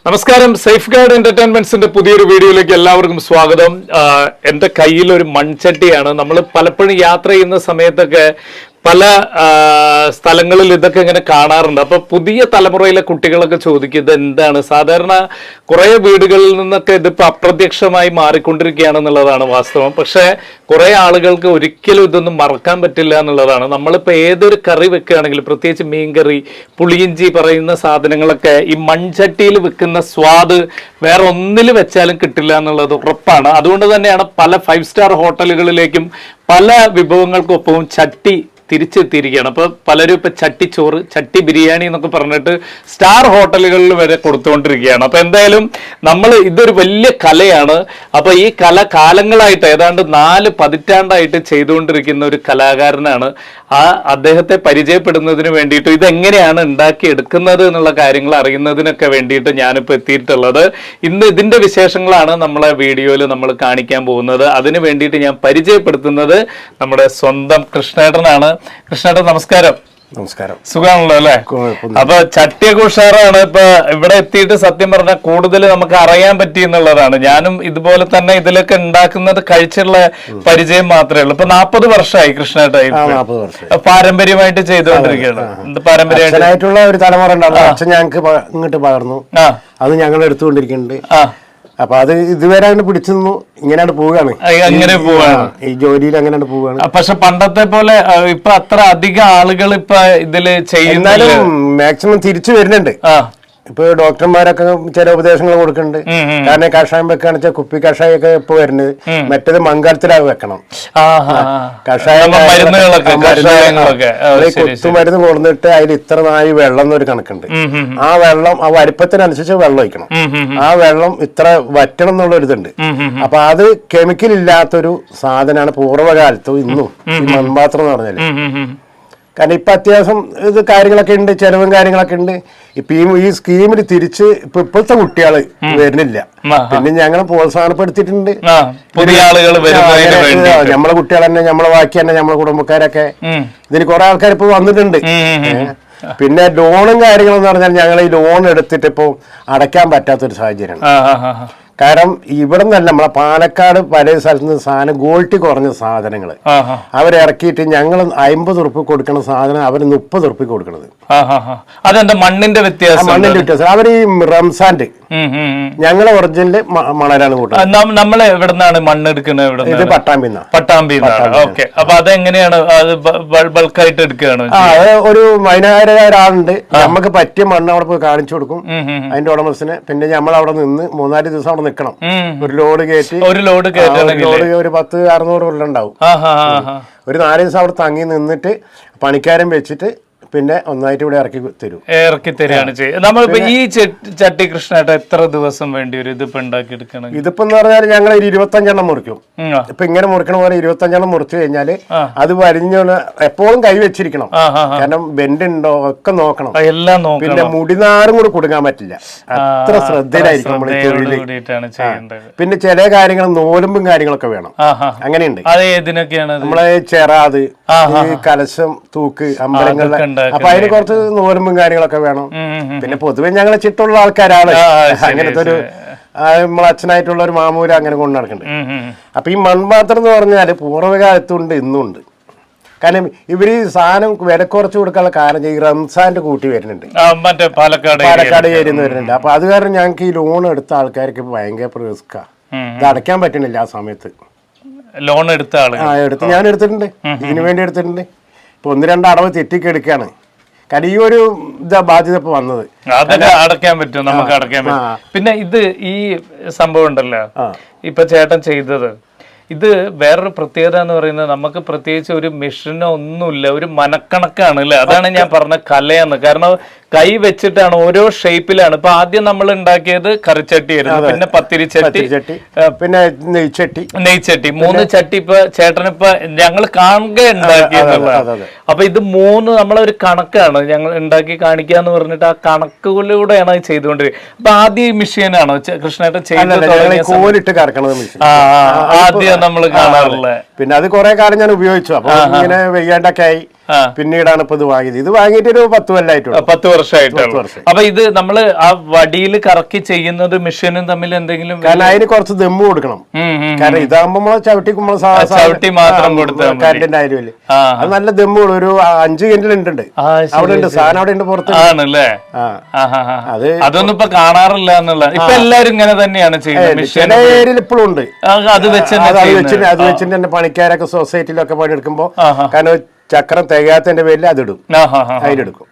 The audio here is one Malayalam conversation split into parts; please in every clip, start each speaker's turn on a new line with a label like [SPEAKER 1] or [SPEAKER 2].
[SPEAKER 1] നമസ്കാരം, സേഫ് ഗാർഡ് എന്റർടൈൻമെന്റ്സിന്റെ പുതിയൊരു വീഡിയോയിലേക്ക് എല്ലാവർക്കും സ്വാഗതം. എന്റെ കയ്യിൽ ഒരു മൺചട്ടിയാണ്. നമ്മൾ പലപ്പോഴും യാത്ര ചെയ്യുന്ന സമയത്തൊക്കെ പല സ്ഥലങ്ങളിൽ ഇതൊക്കെ ഇങ്ങനെ കാണാറുണ്ട്. അപ്പൊ പുതിയ തലമുറയിലെ കുട്ടികളൊക്കെ ചോദിക്കും ഇത് എന്താണ്. സാധാരണ കുറെ വീടുകളിൽ നിന്നൊക്കെ ഇതിപ്പോ അപ്രത്യക്ഷമായി മാറിക്കൊണ്ടിരിക്കുകയാണെന്നുള്ളതാണ് വാസ്തവം. പക്ഷെ കുറെ ആളുകൾക്ക് ഒരിക്കലും ഇതൊന്നും മറക്കാൻ പറ്റില്ല എന്നുള്ളതാണ്. നമ്മളിപ്പോ ഏതൊരു കറി വെക്കുകയാണെങ്കിൽ, പ്രത്യേകിച്ച് മീൻകറി, പുളിയിഞ്ചി പറയുന്ന സാധനങ്ങളൊക്കെ ഈ മൺചട്ടിയിൽ വെക്കുന്ന സ്വാദ് വേറെ ഒന്നിൽ വെച്ചാലും കിട്ടില്ല എന്നുള്ളത് ഉറപ്പാണ്. അതുകൊണ്ട് തന്നെയാണ് പല 5 സ്റ്റാർ ഹോട്ടലുകളിലേക്കും പല വിഭവങ്ങൾക്കൊപ്പവും ചട്ടി തിരിച്ചെത്തിയിരിക്കുകയാണ്. അപ്പൊ പലരും ഇപ്പൊ ചട്ടിച്ചോറ്, ചട്ടി ബിരിയാണി എന്നൊക്കെ പറഞ്ഞിട്ട് സ്റ്റാർ ഹോട്ടലുകളിൽ വരെ കൊടുത്തുകൊണ്ടിരിക്കുകയാണ്. അപ്പൊ എന്തായാലും നമ്മൾ ഇതൊരു വലിയ കലയാണ്. അപ്പൊ ഈ കല കാലങ്ങളായിട്ട് ഏതാണ്ട് 4 പതിറ്റാണ്ടായിട്ട് ചെയ്തുകൊണ്ടിരിക്കുന്ന ഒരു കലാകാരനാണ്. അദ്ദേഹത്തെ പരിചയപ്പെടുന്നതിന് വേണ്ടിയിട്ട് ഇതെങ്ങനെയാണ് ഉണ്ടാക്കിയെടുക്കുന്നത് എന്നുള്ള കാര്യങ്ങൾ അറിയുന്നതിനൊക്കെ വേണ്ടിയിട്ട് ഞാനിപ്പോൾ എത്തിയിട്ടുള്ളത്. ഇന്ന് ഇതിന്റെ വിശേഷങ്ങളാണ് നമ്മളെ വീഡിയോയിൽ നമ്മൾ കാണിക്കാൻ പോകുന്നത്. അതിന് വേണ്ടിയിട്ട് ഞാൻ പരിചയപ്പെടുത്തുന്നത് നമ്മുടെ സ്വന്തം കൃഷ്ണേട്ടനാണ്. കൃഷ്ണേട്ടൻ നമസ്കാരം.
[SPEAKER 2] നമസ്കാരം.
[SPEAKER 1] സുഖാണല്ലോ അല്ലെ? അപ്പൊ ചട്ടിയൊക്കെ ഉഷാറാണ്. ഇപ്പൊ ഇവിടെ എത്തിയിട്ട് സത്യം പറഞ്ഞാൽ കൂടുതൽ നമുക്ക് അറിയാൻ പറ്റി എന്നുള്ളതാണ്. ഞാനും ഇതുപോലെ തന്നെ ഇതിലൊക്കെ ഉണ്ടാക്കുന്നത് കഴിച്ചുള്ള പരിചയം മാത്രമേ ഉള്ളൂ. ഇപ്പൊ 40 വർഷമായി കൃഷ്ണേട്ടായി പാരമ്പര്യമായിട്ട് ചെയ്തുകൊണ്ടിരിക്കുകയാണ്.
[SPEAKER 2] പാരമ്പര്യമായിട്ടുള്ള ഒരു തലമുറ ഉണ്ടാവും. അച്ഛൻ ഞങ്ങൾക്ക് ഇങ്ങോട്ട് പകർന്നു, അത് ഞങ്ങൾ എടുത്തുകൊണ്ടിരിക്കുന്നുണ്ട്. അപ്പൊ അത് ഇതുവരെ അങ്ങനെ പിടിച്ചു നിന്നു. ഇങ്ങനെയാണ് പോവുകയാണ്,
[SPEAKER 1] അങ്ങനെ പോവാണ്
[SPEAKER 2] ഈ ജോലിയിൽ അങ്ങനെയാണ് പോവുകയാണ്.
[SPEAKER 1] പക്ഷെ പണ്ടത്തെ പോലെ ഇപ്പൊ അത്ര അധികം ആളുകൾ ഇപ്പൊ ഇതില് ചെയ്യുന്നാലും
[SPEAKER 2] മാക്സിമം തിരിച്ചു വരുന്നുണ്ട്. ഇപ്പൊ ഡോക്ടർമാരൊക്കെ ചില ഉപദേശങ്ങൾ കൊടുക്കുന്നുണ്ട്. കാരണം കഷായം വെക്കാന്ന് വെച്ചാൽ കുപ്പി കഷായൊക്കെ ഇപ്പൊ വരുന്നത്. മറ്റേത് മൺകലത്തിലാ വെക്കണം. കഷായം കുത്തുമരുന്ന് കൊടുത്തിട്ട് അതിൽ ഇത്ര നാഴി വെള്ളം എന്നൊരു കണക്കുണ്ട്. ആ വെള്ളം ആ വലിപ്പത്തിനനുസരിച്ച് വെള്ളം ഒഴിക്കണം. ആ വെള്ളം ഇത്ര വറ്റണം എന്നുള്ള ഒരു ഇതുണ്ട്. അപ്പൊ അത് കെമിക്കൽ ഇല്ലാത്തൊരു സാധനമാണ് പൂർവ്വകാലത്തും ഇന്നും ഈ മൺപാത്രം എന്ന് പറഞ്ഞാല്. കാരണം ഇപ്പൊ അത്യാവശ്യം ഇത് കാര്യങ്ങളൊക്കെ ഉണ്ട്, ചെലവും കാര്യങ്ങളൊക്കെ ഉണ്ട്. ഇപ്പൊ ഈ സ്കീമിൽ തിരിച്ച് ഇപ്പോഴത്തെ കുട്ടികള് വരുന്നില്ല. പിന്നെ ഞങ്ങൾ പ്രോത്സാഹനപ്പെടുത്തിയിട്ടുണ്ട്.
[SPEAKER 1] പുതിയ ആളുകൾ
[SPEAKER 2] നമ്മളെ കുട്ടികൾ തന്നെ, നമ്മളെ ബാക്കി തന്നെ നമ്മളെ കുടുംബക്കാരൊക്കെ ഇതിന് കുറെ ആൾക്കാർ ഇപ്പൊ വന്നിട്ടുണ്ട്. പിന്നെ ലോണും കാര്യങ്ങളെന്ന് പറഞ്ഞാൽ ഞങ്ങൾ ഈ ലോൺ എടുത്തിട്ട് ഇപ്പൊ അടയ്ക്കാൻ പറ്റാത്തൊരു സാഹചര്യമാണ്. കാരണം ഇവിടെ നിന്നല്ല, നമ്മളെ പാലക്കാട് പല സ്ഥലത്ത് നിന്ന് സാധനം ക്വാളിറ്റി കുറഞ്ഞ സാധനങ്ങൾ അവരിറക്കിയിട്ട് ഞങ്ങൾ 50 ഉറുപ്പിക കൊടുക്കുന്ന സാധനം അവർ 30 ഉറുപ്പിക കൊടുക്കണത്.
[SPEAKER 1] അതെന്താ മണ്ണിന്റെ വ്യത്യാസം?
[SPEAKER 2] മണ്ണിന്റെ വ്യത്യാസം. അവർ ഈ റംസാന്റെ ഞങ്ങളെ ഒറിജിനല് മണലാണ് കൂട്ടുന്നത്.
[SPEAKER 1] നമ്മൾ എവിടുന്നാണ് മണ്ണ് എടുക്കുന്നത്?
[SPEAKER 2] ഇത് പട്ടാമ്പിന്ന.
[SPEAKER 1] ഓക്കെ. അപ്പൊ അതെങ്ങനെയാണ് ബൾക്കായിട്ട് എടുക്കുകയാണ്?
[SPEAKER 2] ഒരു വൈകുന്നേരം ഒരാളുണ്ട്, നമുക്ക് പറ്റിയ മണ്ണ് അവിടെ പോയി കാണിച്ചു കൊടുക്കും അതിന്റെ ഉടമസ്ഥന്. പിന്നെ നമ്മൾ അവിടെ നിന്ന് 3-4 ദിവസം അവിടെ നിൽക്കണം. ഒരു ലോഡ് കയറ്റി ഒരു 1000-600 ഉണ്ടാവും. ഒരു 4 ദിവസം അവിടെ തങ്ങി നിന്നിട്ട് പണിക്കാരൻ വെച്ചിട്ട് പിന്നെ ഒന്നായിട്ട് ഇവിടെ ഇറക്കി തരുകയാണ് ചെയ്യുന്നത്. നമ്മളിപ്പോ ഈ ചട്ടി കൃഷ്ണേട്ട എത്ര ദിവസം വേണ്ടി വരും ഇതിപ്പോ ഉണ്ടാക്കി എടുക്കണം? ഇതിപ്പോ എന്ന് പറഞ്ഞാൽ ഞങ്ങൾ 25 മുറിക്കും. ഇപ്പൊ ഇങ്ങനെ മുറിക്കണ പോലെ 25 മുറിച്ചു കഴിഞ്ഞാല് അത് വരിഞ്ഞ എപ്പോഴും കൈ വെച്ചിരിക്കണം. കാരണം ബെൻഡ് ഉണ്ടോ ഒക്കെ നോക്കണം, എല്ലാം നോക്കണം. പിന്നെ മുടിനാറും കൂടെ കൊടുക്കാൻ പറ്റില്ല, അത്ര ശ്രദ്ധയിലായിരിക്കും നമ്മൾ തൊഴില്. പിന്നെ ചില കാര്യങ്ങൾ നോലുമ്പും കാര്യങ്ങളൊക്കെ വേണം, അങ്ങനെയുണ്ട്. നമ്മളെ ചെറാത്, കലശം, തൂക്ക്, അമ്പലങ്ങളിലെ അപ്പൊ അതിന് കുറച്ച് നോലുമ്പും കാര്യങ്ങളൊക്കെ വേണം. പിന്നെ പൊതുവെ ഞങ്ങളെ ചിട്ടുള്ള ആൾക്കാരാണ്. അങ്ങനത്തെ ഒരു നമ്മളെ അച്ഛനായിട്ടുള്ള ഒരു മാമൂല അങ്ങനെ കൊണ്ടു നടക്കുന്നുണ്ട്. അപ്പൊ ഈ മൺപാത്രം എന്ന് പറഞ്ഞാല് പൂർവ്വകാലത്തുണ്ട്, ഇന്നുണ്ട്. കാരണം ഇവര് ഈ സാധനം വില കുറച്ച് കൊടുക്കാനുള്ള കാരണം ഈ റംസാന്റെ കൂട്ടി വരുന്നുണ്ട്, പാലക്കാട് ഏരിയ വരുന്നുണ്ട്. അപ്പൊ അത് കാരണം ഞങ്ങൾക്ക് ഈ ലോൺ എടുത്ത ആൾക്കാർക്ക് ഭയങ്കര റിസ്ക്കാ. ഇത് അടയ്ക്കാൻ പറ്റണില്ല ആ സമയത്ത്.
[SPEAKER 1] ലോൺ എടുത്ത
[SPEAKER 2] എടുത്ത് ഞാൻ എടുത്തിട്ടുണ്ട്, ഇതിനു വേണ്ടി എടുത്തിട്ടുണ്ട്. ഇപ്പൊ 1-2 അടവ് തെറ്റിക്കെടുക്കാണ്. കാരണം ഈ ഒരു ബാധ്യത ഇപ്പൊ വന്നത്
[SPEAKER 1] അടയ്ക്കാൻ പറ്റും, നമുക്ക് അടയ്ക്കാൻ പറ്റും. പിന്നെ ഇത് ഈ സംഭവം ഉണ്ടല്ലോ ഇപ്പൊ ചേട്ടൻ ചെയ്തത്, ഇത് വേറൊരു പ്രത്യേകത എന്ന് പറയുന്നത് നമുക്ക് പ്രത്യേകിച്ച് ഒരു മെഷീനോ ഒന്നുമില്ല, ഒരു മനക്കണക്കാണ് അല്ലെ? അതാണ് ഞാൻ പറഞ്ഞ കലയെന്ന്. കാരണം കൈ വെച്ചിട്ടാണ്, ഓരോ ഷേപ്പിലാണ്. ഇപ്പൊ ആദ്യം നമ്മൾ ഉണ്ടാക്കിയത് കറിച്ചട്ടി ആയിരുന്നു, പിന്നെ പത്തിരിച്ചട്ടി,
[SPEAKER 2] പിന്നെ നെയ്ച്ചട്ടി.
[SPEAKER 1] 3 ചട്ടി ഇപ്പൊ ചേട്ടനിപ്പൊ ഞങ്ങൾ കാണുക ഉണ്ടാക്കിയെന്നുള്ളതാണ്. അപ്പൊ ഇത് 3 നമ്മളൊരു കണക്കാണ് ഞങ്ങൾ ഉണ്ടാക്കി കാണിക്കാന്ന് പറഞ്ഞിട്ട് ആ കണക്കുകളിലൂടെയാണ് ചെയ്തുകൊണ്ടിരിക്കുന്നത്. അപ്പൊ ആദ്യം ഈ മെഷീനാണോ കൃഷ്ണേട്ടൻ ചെയ്തത്? ആദ്യം നമ്മൾ കാണാറുള്ളത്.
[SPEAKER 2] പിന്നെ അത് കുറെ കാലം ഞാൻ ഉപയോഗിച്ചു. അപ്പൊ ഇങ്ങനെ വെയ്യാണ്ടൊക്കെ ആയി പിന്നീടാണ് ഇപ്പൊ ഇത് വാങ്ങിയത്. ഇത് വാങ്ങിയിട്ട് ഒരു 10 കൊല്ലമായിട്ടുള്ളൂ.
[SPEAKER 1] 10 വർഷമായിട്ടാണ്. അപ്പൊ ഇത് നമ്മള് ആ വടിയിൽ കറക്കി ചെയ്യുന്നത് മെഷീനും തമ്മിൽ എന്തെങ്കിലും?
[SPEAKER 2] കാരണം അതിന് കുറച്ച് ദമ്മ് കൊടുക്കണം. കാരണം ഇതാകുമ്പോ നമ്മളെ
[SPEAKER 1] ചവിട്ടി മാത്രം കൊടുത്താൽ
[SPEAKER 2] കറണ്ടിന്റെ ആയിരുന്നില്ല, അത് നല്ല ദമ്മ് കൊടുക്കും. ഒരു 5 കിൻഡൽ ഉണ്ട് അവിടെ ഉണ്ട്, സാധനം അവിടെ ഉണ്ട് പുറത്ത്.
[SPEAKER 1] ആണല്ലേ? അതൊന്നും ഇപ്പൊ കാണാറില്ല എന്നുള്ള. ഇപ്പൊ എല്ലാരും ഇങ്ങനെ തന്നെയാണ് ചെയ്യുന്നത്.
[SPEAKER 2] ചില ഏരിയയിൽ ഇപ്പോഴും ഉണ്ട്.
[SPEAKER 1] അത് വെച്ച്
[SPEAKER 2] തന്നെ പണിക്കാരൊക്കെ സൊസൈറ്റിയിലൊക്കെ പണിയെടുക്കുമ്പോ കാരണം ചക്രം തികയാത്തതിന്റെ പേരിൽ അതിടും, അതിലെടുക്കും.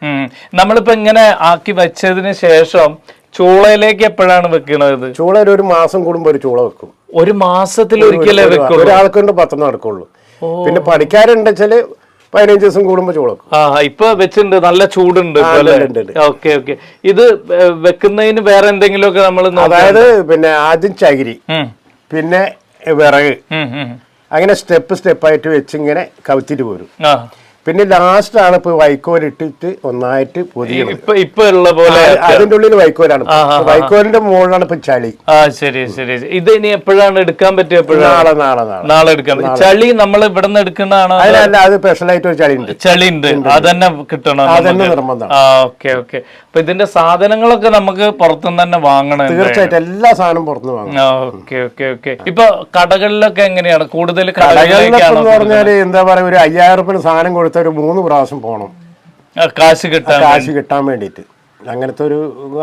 [SPEAKER 1] നമ്മളിപ്പോ ഇങ്ങനെ ആക്കി വെച്ചതിന് ശേഷം ചൂളയിലേക്ക് എപ്പോഴാണ് വെക്കണത്?
[SPEAKER 2] ചൂളയിൽ ഒരു മാസം കൂടുമ്പോ ഒരു ചൂള വെക്കും.
[SPEAKER 1] ഒരു മാസത്തിൽ ഒരിക്കലേ വെക്കും.
[SPEAKER 2] ഒരാൾക്കൊണ്ട് 10 നടക്കുള്ളൂ. പിന്നെ പണിക്കാരുണ്ട് വെച്ചാല് 15 ദിവസം കൂടുമ്പോ ചൂള വെക്കും.
[SPEAKER 1] ഇപ്പൊ വെച്ചിട്ടുണ്ട്, നല്ല ചൂടുണ്ട്. Okay okay. ഇത് വെക്കുന്നതിന് വേറെ എന്തെങ്കിലും ഒക്കെ നമ്മൾ,
[SPEAKER 2] അതായത് പിന്നെ ആദ്യം ചകിരി, പിന്നെ വിറക്, അങ്ങനെ സ്റ്റെപ്പായിട്ട് വെച്ച് ഇങ്ങനെ കവുത്തിട്ട് പോരും. പിന്നെ ലാസ്റ്റ് ആണ് ഇപ്പൊ വൈക്കോലിട്ടിട്ട് ഒന്നായിട്ട്
[SPEAKER 1] ഇപ്പൊ ഉള്ള പോലെ.
[SPEAKER 2] അതിന്റെ ഉള്ളിൽ വൈക്കോലാണ്. വൈക്കോലിന്റെ മുകളിലാണ് ഇപ്പൊ ചളി.
[SPEAKER 1] ശരി ശരി. ഇത് ഇനി എപ്പോഴാണ് എടുക്കാൻ പറ്റുക? നാളെ എടുക്കാൻ പറ്റും. ചളി നമ്മൾ ഇവിടെ നിന്ന് എടുക്കുന്നതാണോ?
[SPEAKER 2] അല്ല, അത് സ്പെഷ്യലായിട്ട് ഒരു ചളി ഉണ്ട്.
[SPEAKER 1] ചളി ഉണ്ട്, അതന്നെ കിട്ടണം.
[SPEAKER 2] അതന്നെ നിർബന്ധം.
[SPEAKER 1] Okay okay. അപ്പൊ ഇതിന്റെ സാധനങ്ങളൊക്കെ നമുക്ക് പുറത്തുനിന്ന് തന്നെ വാങ്ങണം.
[SPEAKER 2] തീർച്ചയായിട്ടും എല്ലാ സാധനവും പുറത്തുനിന്ന് വാങ്ങണം.
[SPEAKER 1] Okay okay okay. ഇപ്പൊ കടകളിലൊക്കെ എങ്ങനെയാണ്? കൂടുതൽ
[SPEAKER 2] കടകളിലൊക്കെ പറഞ്ഞാല് എന്താ പറയാ, ഒരു 5000 രൂപ സാധനം കൊടുത്ത ഒരു 3 പ്രാവശ്യം പോണം
[SPEAKER 1] കാശ്
[SPEAKER 2] കിട്ടാൻ വേണ്ടിട്ട്. അങ്ങനത്തെ ഒരു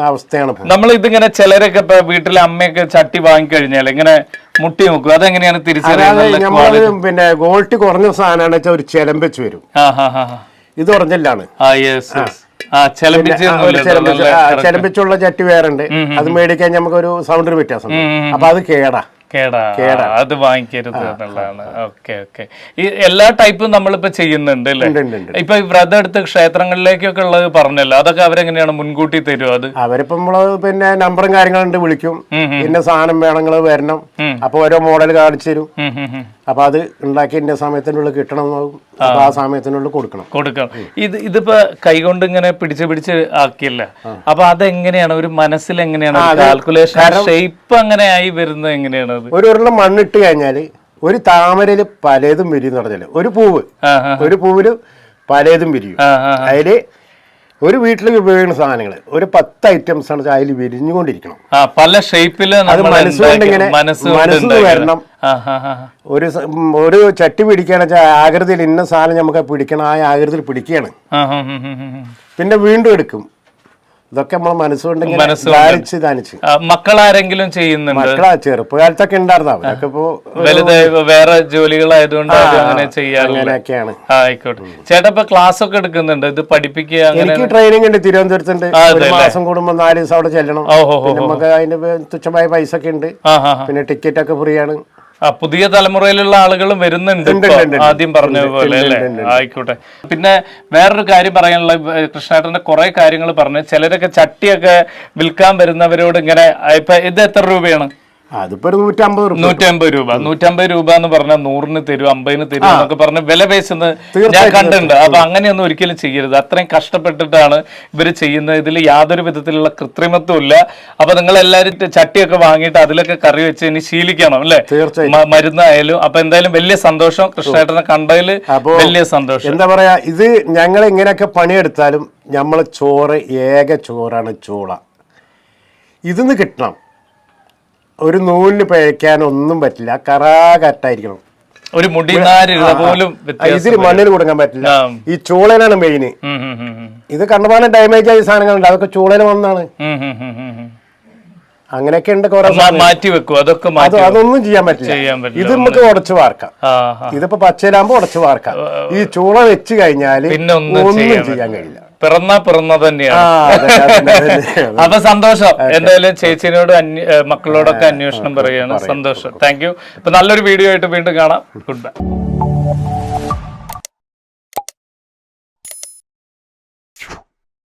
[SPEAKER 2] അവസ്ഥയാണ്.
[SPEAKER 1] നമ്മൾ ഇതിങ്ങനെ ചിലരൊക്കെ ഇപ്പൊ വീട്ടിലെ അമ്മയൊക്കെ ചട്ടി വാങ്ങിക്കഴിഞ്ഞാൽ ഇങ്ങനെ മുട്ടി നോക്കും. അതെങ്ങനെയാണ് തിരിച്ചറിയുന്നത്?
[SPEAKER 2] നമ്മള് പിന്നെ ക്വാളിറ്റി കുറഞ്ഞ സാധനമാണ് വെച്ചാൽ ഒരു ചെലമ്പച്ച് വരും. ഇത് ഒറിജിനലാണ്. ചെലമ്പിച്ചുള്ള ചട്ടി വേറെ ഉണ്ട്. അത് മേടിക്കാൻ നമുക്കൊരു സൗണ്ടിന് വ്യത്യാസം. അപ്പൊ അത് കേടാ.
[SPEAKER 1] അത് വാങ്ങിക്കരുത് എന്നുള്ളതാണ്. Okay okay. ഈ എല്ലാ ടൈപ്പും നമ്മളിപ്പോ ചെയ്യുന്നുണ്ട് അല്ലേ? ഇപ്പൊ വ്രതം എടുത്ത് ക്ഷേത്രങ്ങളിലേക്കൊക്കെ ഉള്ളത് പറഞ്ഞല്ലോ, അതൊക്കെ അവരെങ്ങനെയാണ് മുൻകൂട്ടി തരുമോ? അത്
[SPEAKER 2] അവരിപ്പോ നമ്മള് പിന്നെ നമ്പറും കാര്യങ്ങളുണ്ട്, വിളിക്കും, പിന്നെ സാധനം വേണങ്ങൾ വരണം, അപ്പൊ ഓരോ മോഡൽ കാണിച്ചു തരും. അപ്പൊ അത് ഉണ്ടാക്കി ഇന്ന സമയത്തിനുള്ളിൽ കിട്ടണം, അപ്പൊ ആ സമയത്തിനുള്ളിൽ കൊടുക്കണം.
[SPEAKER 1] ഇതിപ്പോ കൈകൊണ്ട് ഇങ്ങനെ പിടിച്ച് ആക്കിയല്ല, അപ്പൊ അതെങ്ങനെയാണ് ഒരു മനസ്സിൽ എങ്ങനെയാണ് കാൽക്കുലേഷൻ ഷേപ്പ് അങ്ങനെ ആയി വരുന്നത്? എങ്ങനെയാണ്
[SPEAKER 2] ഒരു ഉരുള മണ്ണിട്ട് കഴിഞ്ഞാല് ഒരു താമരയില് പലതും വിരിയും പറഞ്ഞാല്, ഒരു പൂവില് പലതും വിരിയും. അതില് ഒരു വീട്ടിൽ ഉപയോഗിക്കുന്ന സാധനങ്ങൾ ഒരു 10 ഐറ്റംസ് ആണ് അതിൽ വിരിഞ്ഞുകൊണ്ടിരിക്കണം.
[SPEAKER 1] പല ഷേപ്പില്
[SPEAKER 2] അത് മനസ്സുകൊണ്ട് ഇങ്ങനെ മനസ്സിൽ വരണം. ഒരു ചട്ടി പിടിക്കുകയാണെന്ന് വെച്ചാൽ ആകൃതിയിൽ ഇന്ന സാധനം നമുക്ക് പിടിക്കണം, ആ ആകൃതിയിൽ പിടിക്കുകയാണ്. പിന്നെ വീണ്ടും എടുക്കും. ഇതൊക്കെ നമ്മളെ മനസ്സുകൊണ്ട് ധാനിച്ച്.
[SPEAKER 1] മക്കളാരെങ്കിലും ചെയ്യുന്നുണ്ട്?
[SPEAKER 2] മക്കളാ ചെറുപ്പകാലത്തൊക്കെ ഉണ്ടായിരുന്നു. അവരൊക്കെ ഇപ്പോ
[SPEAKER 1] വേറെ ജോലികളായതുകൊണ്ട് അങ്ങനെ ചെയ്യാറുള്ളൊക്കെയാണ്. ആയിക്കോട്ടെ. ചേട്ടാ ഇപ്പൊ ക്ലാസ് ഒക്കെ എടുക്കുന്നുണ്ട്, ഇത് പഠിപ്പിക്കുക?
[SPEAKER 2] എനിക്ക് ട്രെയിനിങ് ഉണ്ട് തിരുവനന്തപുരത്തുണ്ട്. ഒരു മാസം കൂടുമ്പോ 4 ദിവസം അവിടെ ചെല്ലണം. പിന്നെ നമുക്ക് അതിന്റെ തുച്ഛമായ പൈസ ഒക്കെ ഉണ്ട്. പിന്നെ ടിക്കറ്റ് ഒക്കെ ഫ്രീ ആണ്.
[SPEAKER 1] പുതിയ തലമുറയിലുള്ള ആളുകളും വരുന്നുണ്ട് ആദ്യം പറഞ്ഞ പോലെ അല്ലേ? ആയിക്കോട്ടെ. പിന്നെ വേറൊരു കാര്യം പറയാനുള്ള, കൃഷ്ണേട്ടന്റെ കുറെ കാര്യങ്ങൾ പറഞ്ഞു. ചിലരൊക്കെ ചട്ടിയൊക്കെ വിൽക്കാൻ വരുന്നവരോട് ഇങ്ങനെ, ഇപ്പൊ ഇത് എത്ര രൂപയാണ്?
[SPEAKER 2] അതിപ്പോ 150
[SPEAKER 1] രൂപ. 150 രൂപ എന്ന് പറഞ്ഞാൽ 100-ന് തരും, 50-ന് തരും എന്നൊക്കെ പറഞ്ഞ് വില പേശുന്നത് ഞാൻ കണ്ടിട്ടുണ്ട്. അപ്പൊ അങ്ങനെയൊന്നും ഒരിക്കലും ചെയ്യരുത്. അത്രയും കഷ്ടപ്പെട്ടിട്ടാണ് ഇവര് ചെയ്യുന്നത്. ഇതിൽ യാതൊരു വിധത്തിലുള്ള കൃത്രിമത്വം ഇല്ല. അപ്പൊ നിങ്ങൾ എല്ലാരും ചട്ടിയൊക്കെ വാങ്ങിയിട്ട് അതിലൊക്കെ കറി വെച്ച് ഇനി ശീലിക്കണം അല്ലെ? മരുന്നായാലും. അപ്പൊ എന്തായാലും വലിയ സന്തോഷം, കൃഷ്ണേട്ടനെ കണ്ടതിൽ വലിയ സന്തോഷം.
[SPEAKER 2] എന്താ പറയാ, ഇത് ഞങ്ങൾ ഇങ്ങനെയൊക്കെ പണിയെടുത്താലും നമ്മളെ ചോറ് ഏക ചോറാണ് ചൂള. ഇതിന്ന് കിട്ടണം. ഒരു നൂലിന് പിഴയ്ക്കാനൊന്നും പറ്റില്ല, കറാകറ്റായിരിക്കണം.
[SPEAKER 1] ഒരു മുടിനാര് പോലും
[SPEAKER 2] ഇതിൽ മണ്ണിന് കൊടുക്കാൻ പറ്റില്ല. ഈ ചൂളനാണ് മെയിന്. ഇത് കണ്ടമാനം ഡാമേജ് ആയ സാധനങ്ങളുണ്ട്, അതൊക്കെ ചൂളന് വന്നാണ്. അങ്ങനെയൊക്കെ ഉണ്ട്.
[SPEAKER 1] മാറ്റി വെക്കും,
[SPEAKER 2] അതൊന്നും ചെയ്യാൻ പറ്റില്ല. ഇത് നമുക്ക് ഉടച്ചു വാർക്കാം. ഇതിപ്പോ പച്ചയിലാകുമ്പോ ഉടച്ചു വാർക്കാം. ഈ ചൂള വെച്ച് കഴിഞ്ഞാല് പിന്നെ ഒന്നും ചെയ്യാൻ കഴിയില്ല.
[SPEAKER 1] പിറന്ന തന്നെയാണ്. അപ്പൊ സന്തോഷം. എന്തായാലും ചേച്ചിനോട് മക്കളോടൊക്കെ അന്വേഷണം പറയുകയാണ്. സന്തോഷം. Thank you. ഇപ്പൊ നല്ലൊരു വീഡിയോ ആയിട്ട് വീണ്ടും കാണാം. Good bye.